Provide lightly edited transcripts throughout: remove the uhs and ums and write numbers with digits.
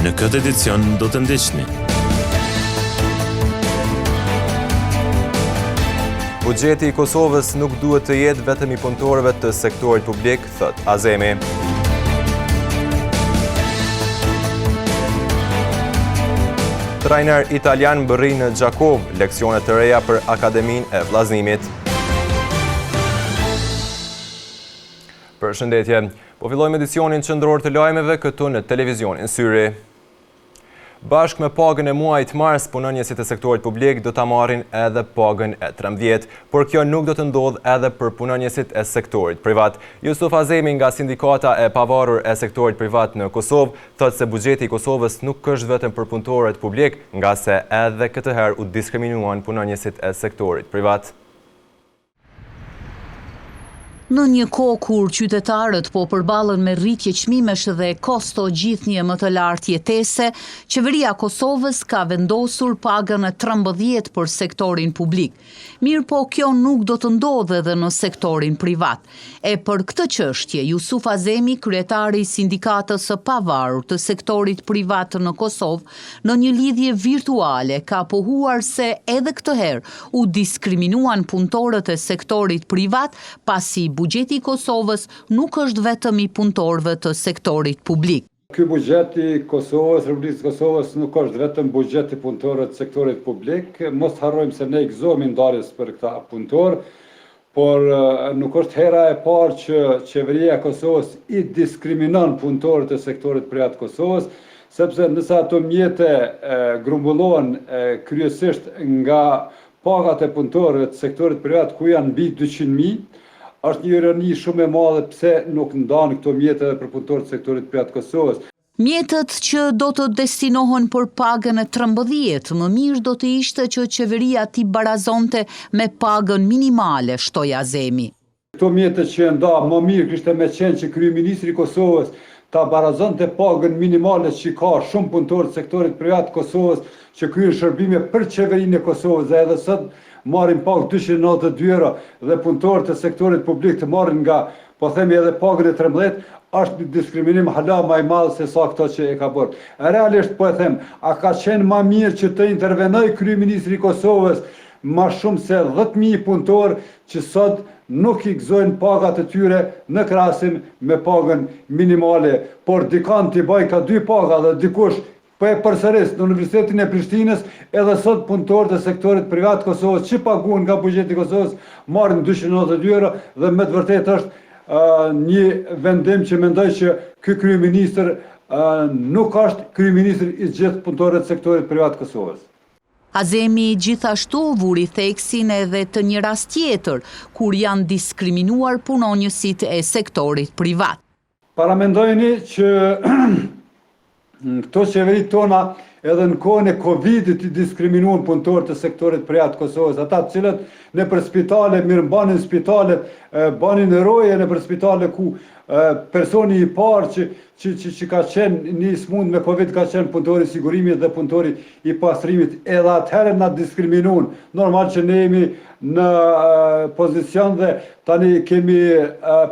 Në këtë edicion do të ndiqni. Buxheti i Kosovës nuk duhet të jetë vetëm i punëtorëve të sektorit publik, thot Azemi. Trajner italian bëri në Gjakov leksione të reja për Akademinë e Vllaznimit. Përshëndetje, po fillojmë edicionin qendror të lajmeve këtu në televizionin Syri. Bashkë me pagën e muajit mars, punonjësit e sektorit publik do ta marrin edhe pagën e 13, por kjo nuk do të ndodhë edhe për punonjësit e sektorit privat. Jusuf Azemi nga Sindikata e Pavarur e Sektorit Privat në Kosovë thotë se buxheti i Kosovës nuk është vetëm për punëtorët publik, nga se edhe këtë herë u diskriminuan punonjësit e sektorit privat. Në një kohë kur qytetarët po përballen me rritje çmimesh dhe kosto gjithnjë më të lartë jetese, qeveria e Kosovës ka vendosur pagën e 13 për sektorin publik. Mirë po kjo nuk do të ndodhë edhe në sektorin privat. E për këtë çështje, Jusuf Azemi, kryetari i Sindikatës së Pavarur të sektorit privat në Kosovë, në një lidhje virtuale ka pohuar se edhe këtë herë u diskriminuan punëtorët e sektorit privat pasi buxheti i Kosovës nuk është vetëm i punëtorëve të sektorit publik. Ky buxhet i Kosovës, Republikës Kosovës nuk është vetëm buxhet i punëtorëve të sektorit publik. Mos harrojmë se ne gëzohemi ndarjes për këta punëtorë, por nuk është hera e parë që qeveria e Kosovës i diskriminon punëtorët e sektorit privat të Kosovës, sepse nëse ato mjete grumbullohen kryesisht nga pagat e punëtorëve të sektorit privat ku janë mbi 200.000, është një ironi shumë e madhe pse nuk ndan këto mjete edhe për punëtorët e sektorit privat të Kosovës. Mjetët që do të destinohen për pagën e 13, më mirë do të ishte që qeveria t'i barazonte me pagën minimale, shtoi Azemi. Këto mjetët që nda më mirë kishte me qenë që kryeministri i Kosovës ta barazonte pagën minimale që ka shumë punëtorë të sektorit privat të Kosovës që kryejnë shërbime për qeverinë e Kosovës dhe edhe sot marrin pagë 292 euro dhe punëtorët e sektorit publik të marrin nga, po themi edhe pagën e 13, është një diskriminim hala më i madh se sa këto që e ka bërë. Realisht po e them, a ka qenë më mirë që të intervenoj kryeministri i Kosovës më shumë se 10.000 punëtorë që sot nuk i gëzojnë pagat e tyre në krahasim me pagën minimale, por dikant t'i baj ka 2 paga dhe dikush po e përsëris në Universitetin e Prishtinës, edhe sot punëtorët e sektorit privat të Kosovës që paguhen nga buxheti i Kosovës marrin 292 euro dhe me të vërtetë është një vendim që mendoj që ky kryeministër nuk është kryeministër i gjithë punëtorëve të sektorit privat të Kosovës. Azemi gjithashtu vuri theksin edhe të një rast tjetër, kur janë diskriminuar punonjësit e sektorit privat. Paramendojeni që këto qeveri tona edhe në kohën e Covidit i diskriminuan punëtorët e sektorit privat të Kosovës, ata të cilët nëpër spitale mirëmbanin spitale, banin roje nëpër spitale ku personi i parë që ka qenë një smund me Covid ka qenë punëtori i sigurimit dhe punëtori i pastrimit, edhe atëherë na diskriminuan. Normal që ne jemi në pozicion dhe tani kemi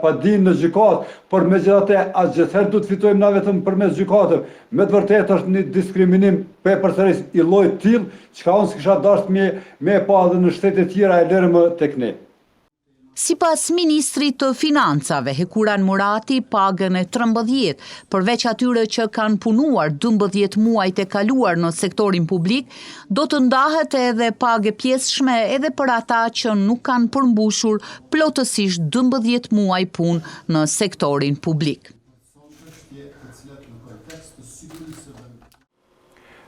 padin në gjykatë, por megjithatë as gjithherë do të fitojmë na vetëm përmes gjykatave. Me të vërtetë është një diskriminim përsëris i llojit tillë, çka unë s'kisha dashur me pa edhe në shtete tjera e lërë më tek ne. Sipas ministrit të Financave, Hekuran Murati, pagën e 13, përveç atyre që kanë punuar 12 muajt e kaluar në sektorin publik, do të ndahet edhe pagë pjesëshme edhe për ata që nuk kanë përmbushur plotësisht 12 muaj punë në sektorin publik.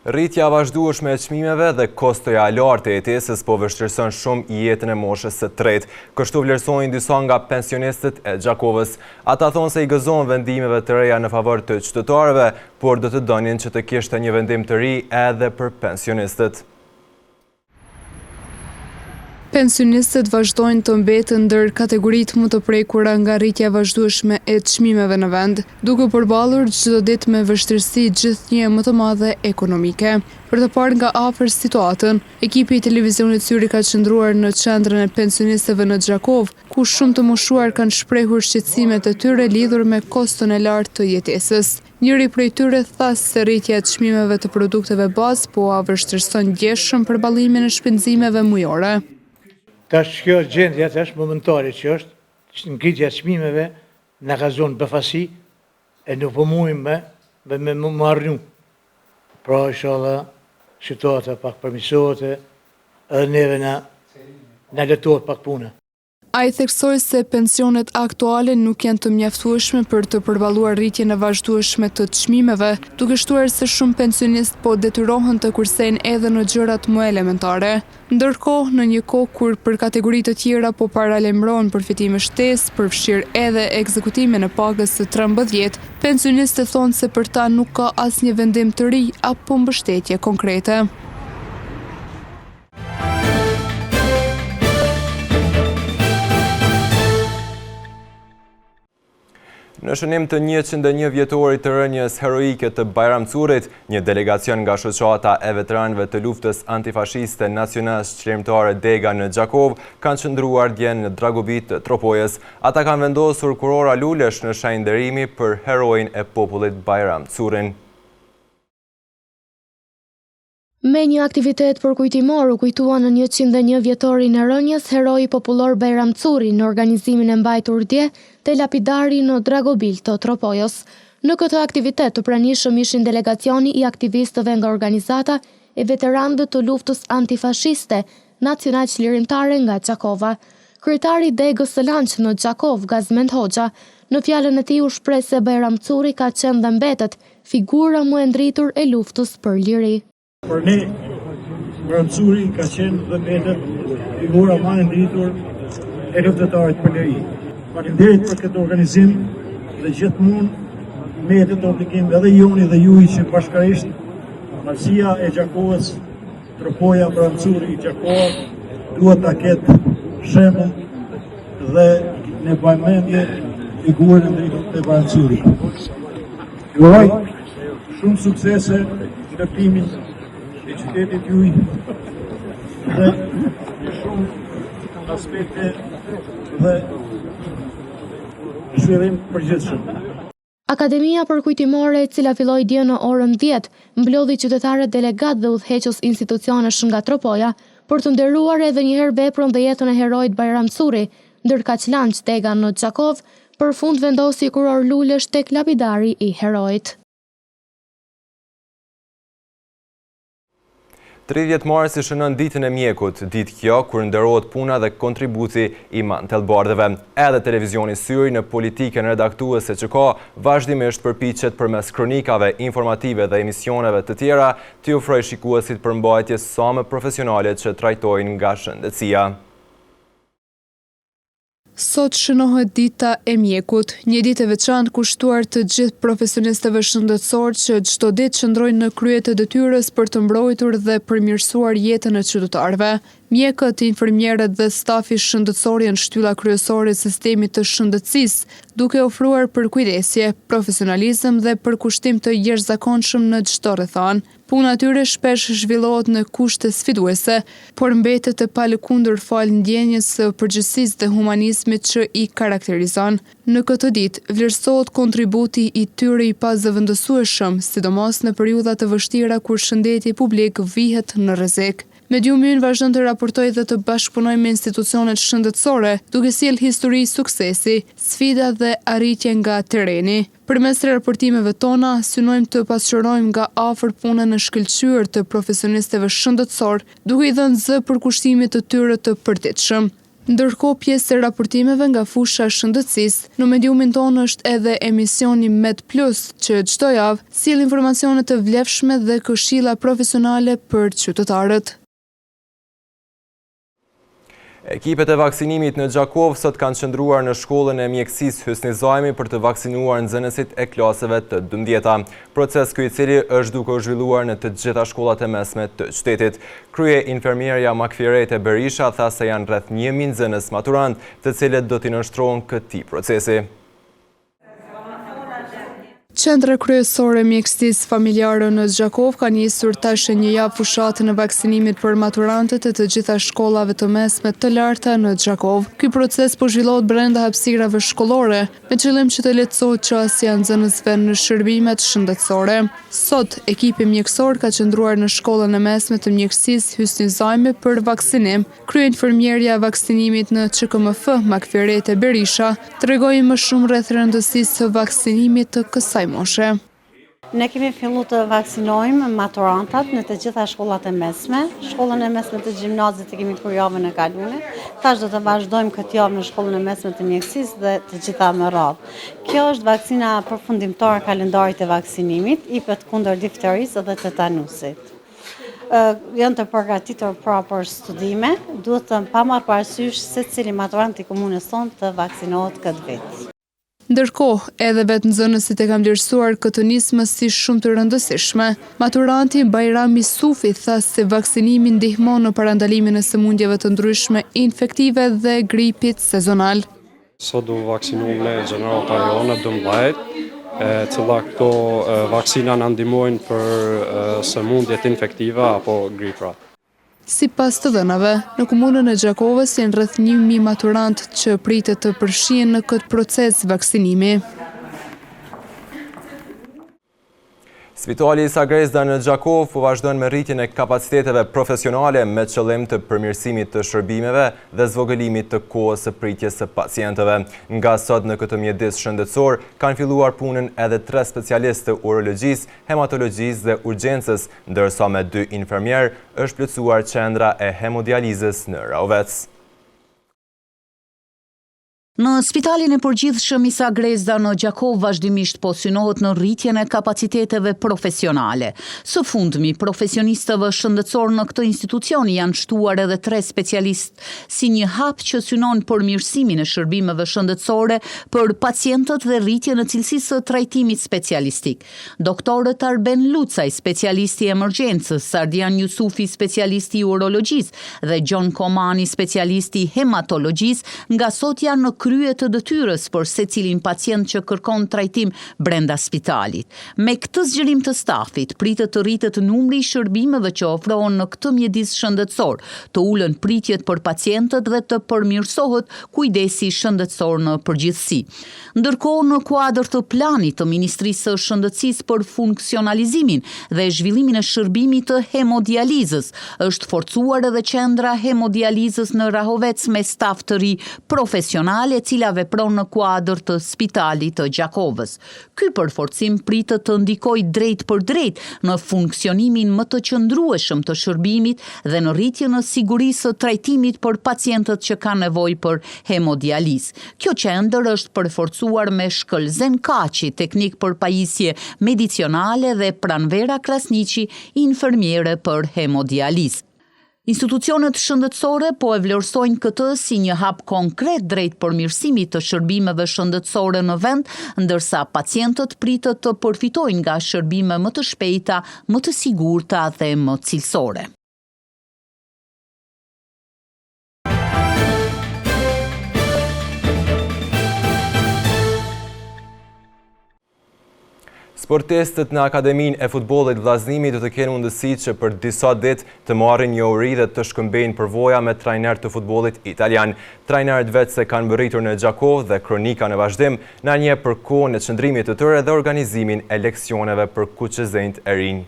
Rritja vazhdueshme e çmimeve dhe kostoja e lartë e jetesës po vështirëson shumë jetën e moshës së tretë. Kështu vlerësojnë disa nga pensionistët e Gjakovës. Ata thonë se i gëzojnë vendimeve të reja në favor të qytetarëve, por do të donin që të kishte një vendim të ri edhe për pensionistët. Pensionistët vazhdojnë të mbeten ndër kategoritë më të prekura nga rritja vazhdueshme e çmimeve në vend, duke përballur çdo ditë me vështirësi gjithnjë më të madhe ekonomike. Për të parë nga afër situatën, ekipi i televizionit Syri ka qëndruar në qendrën e pensionistëve në Gjakov, ku shumë të moshuar kanë shprehur shqetësimet e tyre lidhur me koston e lartë të jetesës. Njëri prej tyre tha se rritja e çmimeve të produkteve bazë po a vështirëson ndjeshëm përballimin e shpenzimeve mujore. Tash kjo gjendja tash momentare që është ngritja e çmimeve na ka zonë befasi e nuk po mujmë me marrë. Pra inshallah situata pak përmirësohet edhe neve na letohet pak puna. A i theksoi se pensionet aktuale nuk janë të mjaftueshme për të përballuar rritjen e vazhdueshme të çmimeve, duke shtuar se shumë pensionistë po detyrohen të kursejnë edhe në gjërat më elementare. Ndërkohë, në një kohë kur për kategori të tjera po paralajmërohen përfitime shtesë, përfshirë edhe ekzekutimin e pagës së 13, pensionistët thonë se për ta nuk ka asnjë vendim të ri apo mbështetje konkrete. Në shënim të 101 vjetorit të rënjes heroike të Bajram Curit, një delegacion nga shoqata e veteranëve të luftës antifashiste nacionale shqyrtare Dega në Gjakov kanë qëndruar dje në Dragobit të Tropojës. Ata kanë vendosur kurora lulesh në shenjë nderimi për heroin e popullit Bajram Curin. Me një aktivitet përkujtimor u kujtua në 101 vjetorin e rënjes heroi popullor Bajram Curi në organizimin e mbajtur dje te lapidari në Dragobil të Tropojës. Në këtë aktivitet të pranishëm ishin delegacioni i aktivistëve nga organizata e veteranëve të luftës antifashiste nacional çlirimtare nga Gjakova. Kryetari i Degës së Lanç në Gjakov, Gazmend Hoxha, në fjalën e tij u shpreh se Bajram Curi ka qenë dhe mbetet figura më e ndritur e luftës për liri. Për ne, Bajram Curi ka qenë dhe mbetet figura më e ndritur e luftëtarit për liri. Faleminderit për këtë organizim dhe gjithmonë mbetet obligim edhe joni dhe juaj që bashkërisht Marsia e Gjakovës, Tropoja, Bajram Curi i Gjakova duhet ta ketë shembull dhe ne bëjmë mendje figurën e Bajram Curi. Ju uroj shumë suksese në ndërtimin e qytetit juaj dhe shumë aspekte dhe zhvillim përgjithshëm. Akademia përkujtimore, e cila filloi dje në orën 10, mblodhi qytetarët, delegat dhe udhëheqës institucionesh nga Tropoja për të nderuar edhe një herë veprën dhe jetën e heroit Bajram Curi, ndërkaq Lanç Dega në Gjakov për fund vendosi kuror lulesh tek lapidari i heroit. 30 marsi shënon ditën e mjekut, ditë kjo kur nderohet puna dhe kontributi i mantelbardhëve. Edhe televizioni Syri në politikën redaktuese që ka vazhdimisht përpiqet përmes kronikave informative dhe emisioneve të tjera të ofrojë shikuesit përmbajtje sa më profesionale që trajtojnë nga shëndetësia. Sot shënohet dita e mjekut, një ditë e veçantë kushtuar të gjithë profesionistëve shëndetësor që çdo ditë qëndrojnë në krye të detyrës për të mbrojtur dhe përmirësuar jetën e qytetarëve. Mjekët, infermierët dhe stafi shëndetësor janë shtylla kryesore e sistemit të shëndetësisë, duke ofruar përkujdesje, profesionalizëm dhe përkushtim të jashtëzakonshëm në çdo rrethon. Puna e tyre shpesh zhvillohet në kushte sfiduese, por mbetet e palëkundur fal ndjenjes së përgjegjësisë dhe humanizmit që i karakterizon. Në këtë ditë vlerësohet kontributi i tyre i pazëvendësueshëm, sidomos në periudha të vështira kur shëndeti publik vihet në rrezik. Mediumi ynë vazhdon të raportojë dhe të bashkëpunojë me institucionet shëndetësore, duke sjellë histori suksesi, sfida dhe arritje nga tereni. Përmes raportimeve tona, synojmë të pasqyrojmë nga afër punën e shkëlqyer të profesionistëve shëndetësor, duke i dhënë zë përkushtimit të tyre të përditshëm. Ndërkohë, pjesë e raportimeve nga fusha shëndetësisë, në mediumin tonë është edhe emisioni Med Plus, që çdo javë sjell informacione të vlefshme dhe këshilla profesionale për qytetarët. Ekipet e vaksinimit në Gjakov sot kanë qëndruar në shkollën e mjekësisë Hysni Zajmi për të vaksinuar nxënësit e klaseve të 12-ta. Proces ky i cili është duke u zhvilluar në të gjitha shkollat e mesme të qytetit. Krye infermierja Makfirete Berisha tha se janë rreth 1000 nxënës maturant, të cilët do t'i nënshtrohen këtij procesi. Qendra kryesore mjekësisë familjare në Zgjakov ka nisur tash një javë fushatën e vaksinimit për maturantët e të gjitha shkollave të mesme të larta në Zgjakov. Ky proces po zhvillohet brenda hapësirave shkollore, me qëllim që të lehtësohet çësia nxënësve në shërbimet shëndetësore. Sot, ekipi mjekësor ka qëndruar në shkollën e mesme të mjekësisë Hysni Zajmi për vaksinim. Kryenfermierja e vaksinimit në ÇKMF, Makfirete Berisha, tregoi më shumë rreth rëndësisë së vaksinimit të kësaj moshe. Ne kemi fillu të vaksinojmë maturantat në të gjitha shkollat e mesme. Shkollën e mesme të gjimnazit e kemi për javën e kaluar. Tash do të vazhdojmë këtë javë në shkollën e mesme të mjekësisë dhe të gjitha më radhë. Kjo është vaksina përfundimtare kalendarit të vaksinimit, IPET kundër difterisë dhe tetanusit. Janë të përgatitur pra për studime, duhet të pa marrë parasysh secili maturant i komunës tonë të vaksinohet këtë vit. Ndërkohë, edhe vetë nxënësit e kam vlerësuar këtë nismë si shumë të rëndësishme. Maturanti Bajrami Sufi tha se vaksinimi ndihmon në parandalimin e sëmundjeve të ndryshme infektive dhe gripit sezonal. Sot du vaksinu në gjenerata jone 12, cila këto vaksina në ndihmojnë për sëmundjet infektive apo gripra. Sipas të dhënave, në komunën e Zgjakovës janë rreth 1000 maturant që pritet të përfshihen në këtë proces vaksinimi. Spitali Isa Grezda në Zgjakov po vazhdon me rritjen e kapaciteteve profesionale me qëllim të përmirësimit të shërbimeve dhe zvogëlimit të kohës së pritjes së pacientëve. Nga sot në këtë mjedis shëndetësor kanë filluar punën edhe 3 specialistë të urologjisë, hematologjisë dhe urgjencës, ndërsa me 2 infermier është plotësuar qendra e hemodializës në Raovec. Në spitalin e përgjithshëm Isa Grezda në Zgjakov vazhdimisht po synohet në rritjen e kapaciteteve profesionale. Së fundmi, profesionistëve shëndetësor në këtë institucion janë shtuar edhe 3 specialistë si një hap që synon përmirësimin e shërbimeve shëndetësore për pacientët dhe rritjen e cilësisë së trajtimit specialistik. Doktorët Arben Lucaj, specialisti i emergjencës, Sardian Jusufi, specialisti i urologjisë dhe John Komani, specialisti i hematologjisë, nga sot janë në krye të detyrës për secilin pacient që kërkon trajtim brenda spitalit. Me këtë zgjerim të stafit, pritet të rritet numri i shërbimeve që ofrohen në këtë mjedis shëndetësor, të ulën pritjet për pacientët dhe të përmirësohet kujdesi shëndetësor në përgjithësi. Ndërkohë, në kuadër të planit të Ministrisë së Shëndetësisë për funksionalizimin dhe zhvillimin e shërbimit të hemodializës, është forcuar edhe qendra hemodializës në Rahovec me staf të ri profesional e cila vepron në kuadër të spitalit të Zgjakovës. Ky përforcim pritet të ndikojë drejt për drejt në funksionimin më të qëndrueshëm të shërbimit dhe në rritjen e sigurisë së trajtimit për pacientët që kanë nevojë për hemodializë. Kjo qendër është përforcuar me Shkëlzen Kaçi, teknik për pajisje medicinale dhe Pranvera Krasniqi, infermiere për hemodializë. Institucionet shëndetësore po e vlerësojnë këtë si një hap konkret drejt përmirësimit të shërbimeve shëndetësore në vend, ndërsa pacientët pritet të përfitojnë nga shërbime më të shpejta, më të sigurta dhe më cilësore. Sportistët në Akademinë e Futbollit Vllaznimi do të kenë mundësi që për disa ditë të marrin një uri dhe të shkëmbejnë përvoja me trajner të futbollit italian. Trajnerët vetë se kanë mbërritur në Zgjakov dhe kronika në vazhdim na njeh për kohën e çndrimit të tyre dhe organizimin e leksioneve për kuqezënjt e rinj.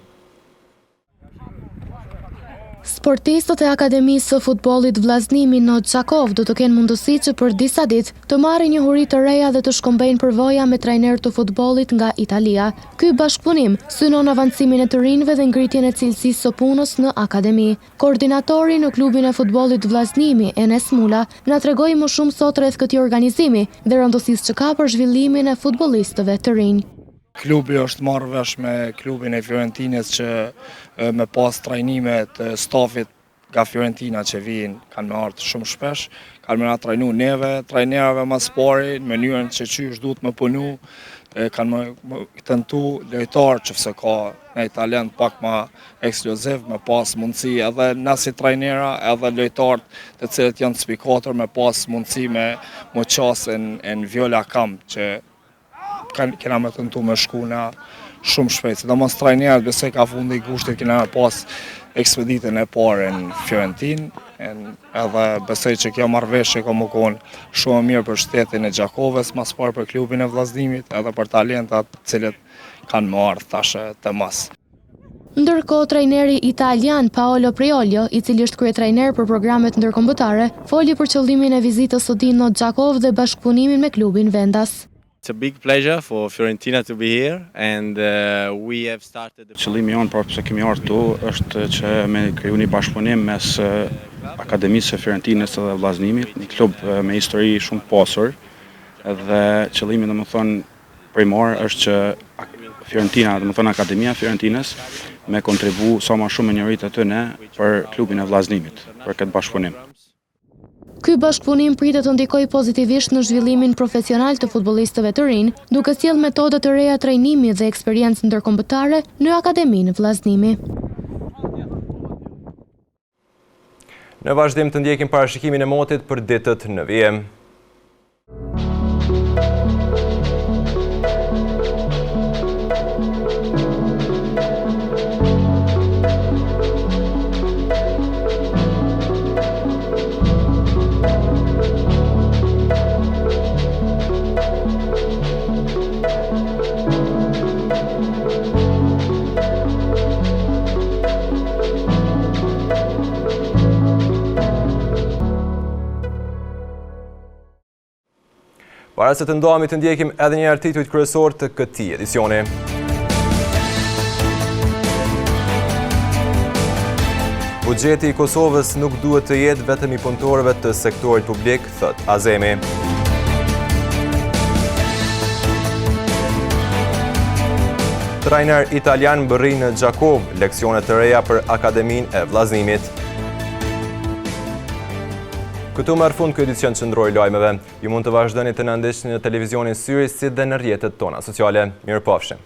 Sportistët e Akademisë së Futbollit Vllaznimi në Zgjakov do të kenë mundësi që për disa ditë të marrin një uri të reja dhe të shkëmbejnë përvoja me trajner të futbollit nga Italia. Ky bashkëpunim synon avancimin e të rinjve dhe ngritjen e cilësisë së punës në akademi. Koordinatori në klubin e futbollit Vllaznimi, Enes Mula, na tregoi më shumë sot rreth këtij organizimi dhe rëndësisë që ka për zhvillimin e futbollistëve të rinj. Klubi është marrë vesh me klubin e Fiorentinës që me pas trajnime të stafit nga Fiorentina që vijnë kanë me ardhur shumë shpesh, kanë me na trajnu neve, trajnerëve mas pari, në mënyrën që qysh duhet me punu, kanë me tentu lojtarë që fse ka në talent pak ma ekskluziv, me pas mundësi edhe na si trajnera, edhe lojtarët të cilët janë spikator me pas mundësi me qasën në Viola Kamp që kena me tentu me shku na shumë shpejt. Sidomos trajnerët besoj ka fundi i kushtit kena pas ekspeditën e parë në Fiorentin, edhe besoj që kjo marrëveshje ka më konë shumë mirë për shtetin e Gjakovës, mas parë për klubin e vllaznimit, edhe për talentat cilët kanë më ardhur tash të mas. Ndërkohë, trajneri italian Paolo Priolio, i cili është kryetrajner për programet ndërkombëtare, foli për qëllimin e vizitës së tij në Gjakov dhe bashkëpunimin me klubin vendas. It's a big pleasure for Fiorentina to be here and we have started. Qëllimi jonë për pse kemi ardhur këtu është që me kriju një bashkëpunim mes Akademisë së Fiorentinës dhe vllaznimit, një klub me histori shumë të pasur, dhe qëllimi domethënë primar është që Fiorentina, domethënë Akademia e Fiorentinës, me kontribu sa më shumë me njohuritë e tyre për klubin e vllaznimit, për këtë bashkëpunim. Ky bashkëpunim pritet të ndikojë pozitivisht në zhvillimin profesional të futbollistëve të rinj, duke sjellë metoda të reja trajnimi dhe eksperiencë ndërkombëtare në Akademinë Vllaznimi. Në vazhdim të ndjekim parashikimin e motit për ditët në vije. Para se të ndohemi të ndjekim edhe një titujt kryesor të këtij edicioni. Buxheti i Kosovës nuk duhet të jetë vetëm i punëtorëve të sektorit publik, thot Azemi. Trajner italian bëri në Gjakov leksione të reja për Akademinë e Vllaznimit. Këtu merr fund ky edicion qendror i lajmeve. Ju mund të vazhdoni të na ndihni në televizionin Syri si dhe në rrjetet tona sociale. Mirupafshim.